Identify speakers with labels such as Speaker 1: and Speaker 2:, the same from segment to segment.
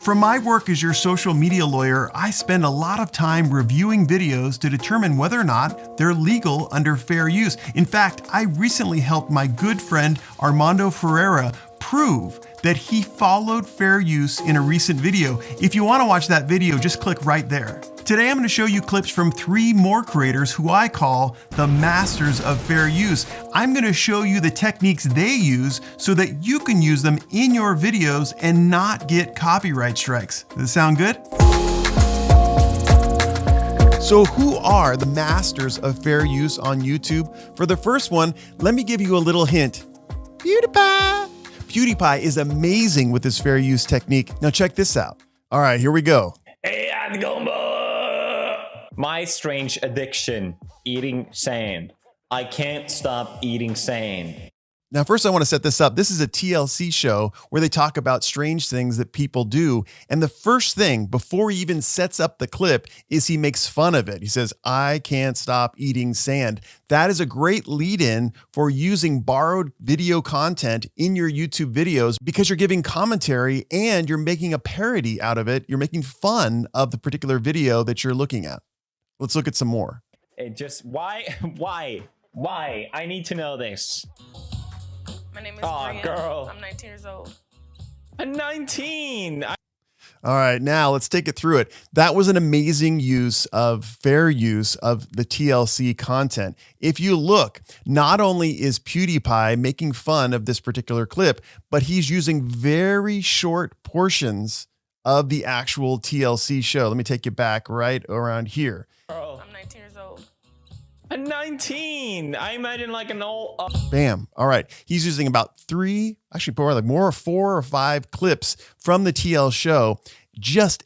Speaker 1: From my work as your social media lawyer, I spend a lot of time reviewing videos to determine whether or not they're legal under fair use. In fact, I recently helped my good friend Armando Ferreira prove that he followed fair use in a recent video. If you want to watch that video, just click right there. Today, I'm going to show you clips from 3 more creators who I call the masters of fair use. I'm going to show you the techniques they use so that you can use them in your videos and not get copyright strikes. Does that sound good? So who are the masters of fair use on YouTube? For the first one, let me give you a little hint. PewDiePie. PewDiePie is amazing with his fair use technique. Now check this out. All right, here we go.
Speaker 2: Hey, how's it going, boy? My strange addiction, eating sand. I can't stop eating sand.
Speaker 1: Now, first I want to set this up. This is a TLC show where they talk about strange things that people do. And the first thing, before he even sets up the clip, is he makes fun of it. He says, I can't stop eating sand. That is a great lead-in for using borrowed video content in your YouTube videos because you're giving commentary and you're making a parody out of it. You're making fun of the particular video that you're looking at. Let's look at some more.
Speaker 2: It just, why? I need to know this.
Speaker 3: My name is
Speaker 2: Brian. Girl.
Speaker 3: I'm 19 years old.
Speaker 2: I'm 19.
Speaker 1: All right, now let's take it through it. That was an amazing use of fair use of the TLC content. If you look, not only is PewDiePie making fun of this particular clip, but he's using very short portions of the actual TLC show. Let me take you back right around here.
Speaker 2: Girl.
Speaker 3: I'm 19 years old.
Speaker 2: I'm 19. I imagine like an old...
Speaker 1: Bam. All right. He's using about 4 or 5 clips from the TL show. Just,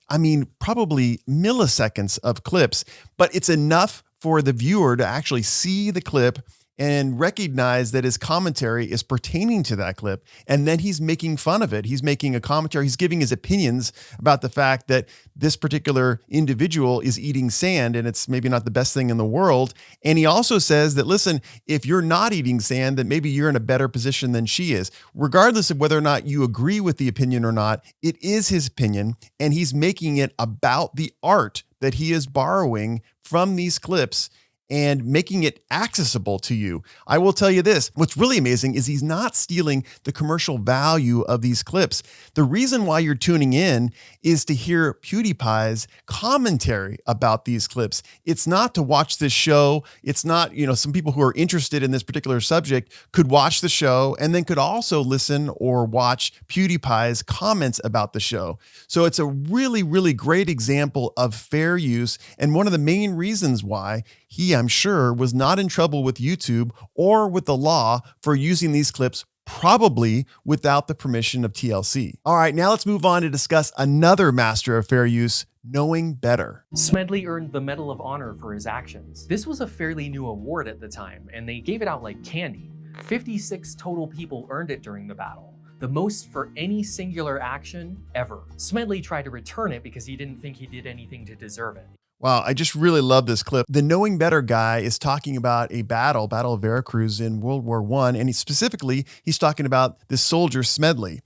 Speaker 1: probably milliseconds of clips, but it's enough for the viewer to actually see the clip and recognize that his commentary is pertaining to that clip. And then he's making fun of it. He's making a commentary. He's giving his opinions about the fact that this particular individual is eating sand and it's maybe not the best thing in the world. And he also says that, listen, if you're not eating sand, then maybe you're in a better position than she is. Regardless of whether or not you agree with the opinion or not, it is his opinion. And he's making it about the art that he is borrowing from these clips and making it accessible to you. I will tell you this, what's really amazing is he's not stealing the commercial value of these clips. The reason why you're tuning in is to hear PewDiePie's commentary about these clips. It's not to watch this show. It's not, some people who are interested in this particular subject could watch the show and then could also listen or watch PewDiePie's comments about the show. So it's a really, really great example of fair use and one of the main reasons why he, I'm sure, was not in trouble with YouTube or with the law for using these clips, probably without the permission of TLC. All right, now let's move on to discuss another master of fair use, KnowingBetter.
Speaker 4: Smedley earned the Medal of Honor for his actions. This was a fairly new award at the time, and they gave it out like candy. 56 total people earned it during the battle, the most for any singular action ever. Smedley tried to return it because he didn't think he did anything to deserve it.
Speaker 1: Wow, I just really love this clip. The KnowingBetter guy is talking about a Battle of Veracruz in World War I, and he's talking about this soldier, Smedley.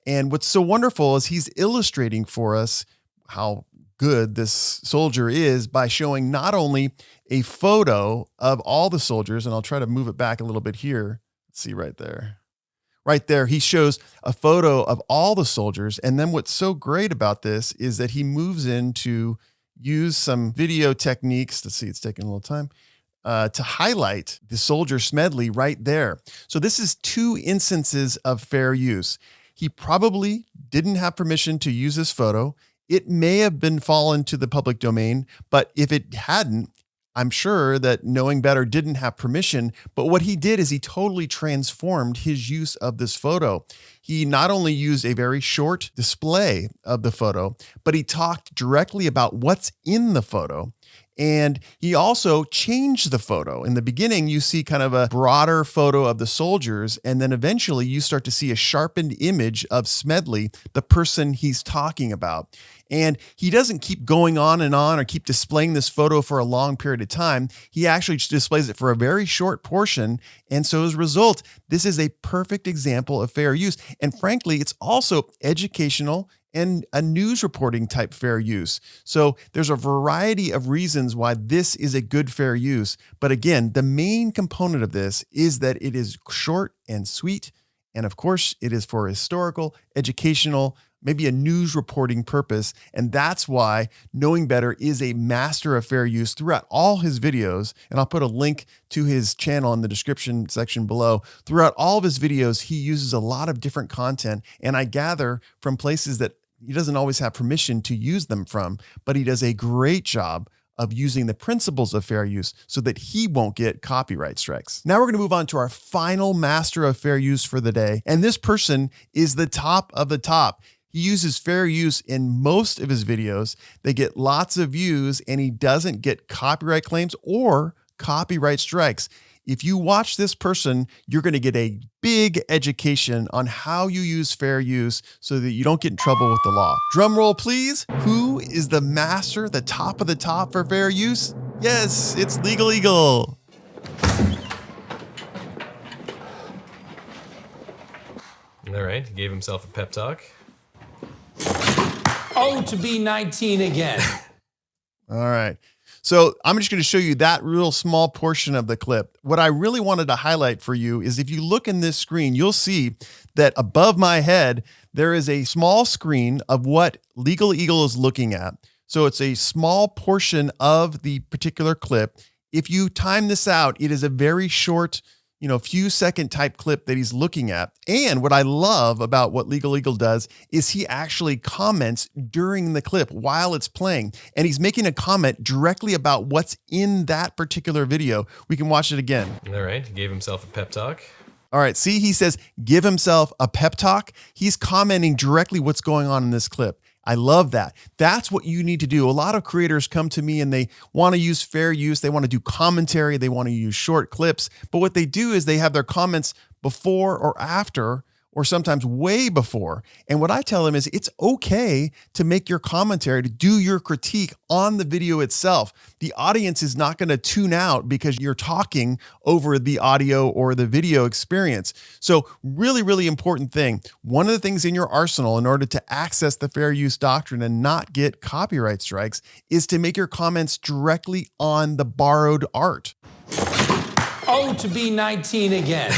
Speaker 1: And what's so wonderful is he's illustrating for us how good this soldier is by showing not only a photo of all the soldiers, and I'll try to move it back a little bit here. Let's see right there. Right there, he shows a photo of all the soldiers. And then what's so great about this is that he moves into use some video techniques. Let's see, it's taking a little time to highlight the soldier Smedley right there. So this is 2 instances of fair use. He probably didn't have permission to use this photo. It may have been fallen to the public domain, but if it hadn't, I'm sure that KnowingBetter didn't have permission, but what he did is he totally transformed his use of this photo. He not only used a very short display of the photo, but he talked directly about what's in the photo. And he also changed the photo. In the beginning, you see kind of a broader photo of the soldiers, and then eventually you start to see a sharpened image of Smedley, the person he's talking about. And he doesn't keep going on or keep displaying this photo for a long period of time. He actually displays it for a very short portion. And so as a result, this is a perfect example of fair use. And frankly, it's also educational and a news reporting type fair use. So there's a variety of reasons why this is a good fair use. But again, the main component of this is that it is short and sweet. And of course, it is for historical, educational, maybe a news reporting purpose. And that's why Knowing Better is a master of fair use throughout all his videos. And I'll put a link to his channel in the description section below. Throughout all of his videos, he uses a lot of different content. And I gather from places that he doesn't always have permission to use them from, but he does a great job of using the principles of fair use so that he won't get copyright strikes. Now we're going to move on to our final master of fair use for the day. And this person is the top of the top. He uses fair use in most of his videos. They get lots of views and he doesn't get copyright claims or copyright strikes. If you watch this person, you're going to get a big education on how you use fair use so that you don't get in trouble with the law. Drum roll, please. Who is the master, the top of the top for fair use? Yes, it's LegalEagle.
Speaker 5: All right, he gave himself a pep talk.
Speaker 6: Oh, to be 19 again.
Speaker 1: All right. So I'm just going to show you that real small portion of the clip. What I really wanted to highlight for you is if you look in this screen, you'll see that above my head, there is a small screen of what LegalEagle is looking at. So it's a small portion of the particular clip. If you time this out, it is a very short, few second type clip that he's looking at. And what I love about what LegalEagle does is he actually comments during the clip while it's playing. And he's making a comment directly about what's in that particular video. We can watch it again.
Speaker 5: All right, he gave himself a pep talk.
Speaker 1: All right, see, he says, give himself a pep talk. He's commenting directly what's going on in this clip. I love that. That's what you need to do. A lot of creators come to me and they want to use fair use. They want to do commentary. They want to use short clips. But what they do is they have their comments before or after, or sometimes way before. And what I tell them is it's okay to make your commentary, to do your critique on the video itself. The audience is not going to tune out because you're talking over the audio or the video experience. So really, really important thing. One of the things in your arsenal in order to access the fair use doctrine and not get copyright strikes is to make your comments directly on the borrowed art.
Speaker 6: Oh, to be 19 again.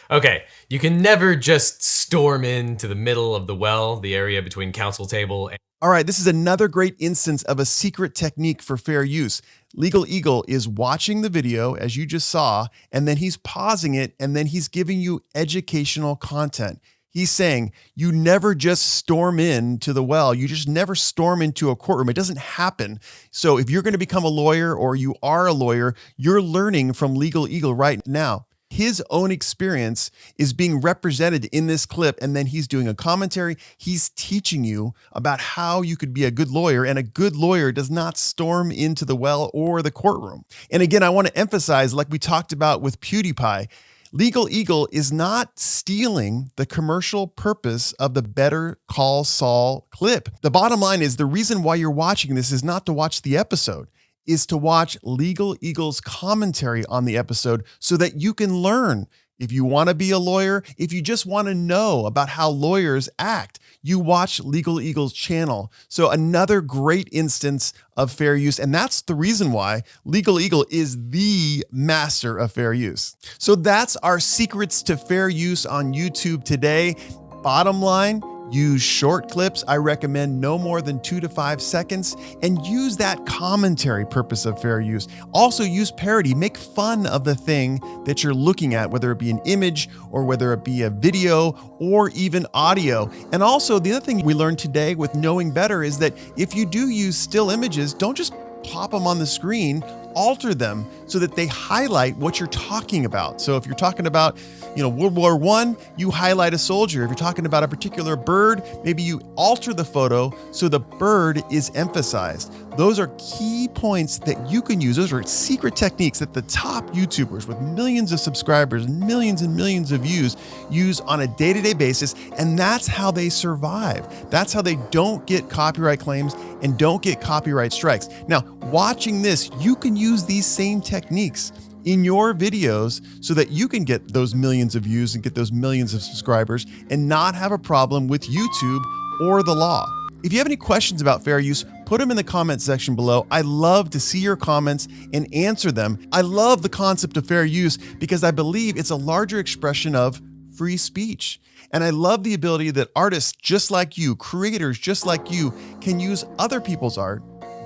Speaker 5: Okay, you can never just storm into the middle of the well, the area between council table and...
Speaker 1: All right, this is another great instance of a secret technique for fair use. LegalEagle is watching the video, as you just saw, and then he's pausing it, and then he's giving you educational content. He's saying, you never just storm into the well. You just never storm into a courtroom. It doesn't happen. So if you're going to become a lawyer or you are a lawyer, you're learning from LegalEagle right now. His own experience is being represented in this clip, and then he's doing a commentary. He's teaching you about how you could be a good lawyer, and a good lawyer does not storm into the well or the courtroom. And again, I want to emphasize, like we talked about with PewDiePie, LegalEagle is not stealing the commercial purpose of the Better Call Saul clip. The bottom line is the reason why you're watching this is not to watch the episode, is to watch LegalEagle's commentary on the episode so that you can learn. If you want to be a lawyer, if you just want to know about how lawyers act, you watch LegalEagle's channel. So another great instance of fair use. And that's the reason why LegalEagle is the master of fair use. So that's our secrets to fair use on YouTube today. Bottom line, use short clips. I recommend no more than 2 to 5 seconds, and use that commentary purpose of fair use. Also use parody. Make fun of the thing that you're looking at, whether it be an image or whether it be a video or even audio. And also the other thing we learned today with Knowing Better is that if you do use still images, don't just pop them on the screen, alter them so that they highlight what you're talking about. So if you're talking about, World War I, you highlight a soldier. If you're talking about a particular bird, maybe you alter the photo so the bird is emphasized. Those are key points that you can use. Those are secret techniques that the top YouTubers with millions of subscribers and millions of views use on a day-to-day basis. And that's how they survive. That's how they don't get copyright claims and don't get copyright strikes. Now, watching this, you can use these same techniques in your videos so that you can get those millions of views and get those millions of subscribers and not have a problem with YouTube or the law. If you have any questions about fair use, put them in the comments section below. I love to see your comments and answer them. I love the concept of fair use because I believe it's a larger expression of free speech. And I love the ability that artists just like you, creators just like you, can use other people's art,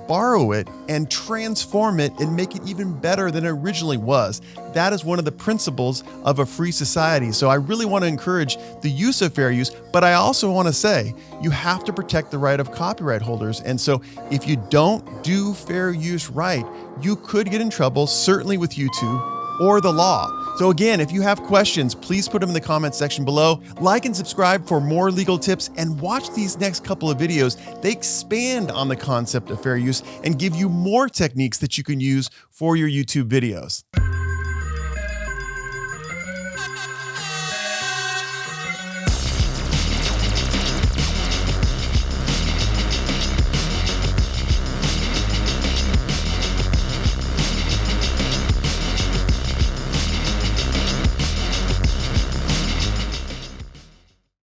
Speaker 1: borrow it, and transform it and make it even better than it originally was. That is one of the principles of a free society. So I really want to encourage the use of fair use, but I also want to say you have to protect the right of copyright holders. And so if you don't do fair use right, you could get in trouble, certainly with YouTube or the law. So again, if you have questions, please put them in the comments section below. Like and subscribe for more legal tips and watch these next couple of videos. They expand on the concept of fair use and give you more techniques that you can use for your YouTube videos.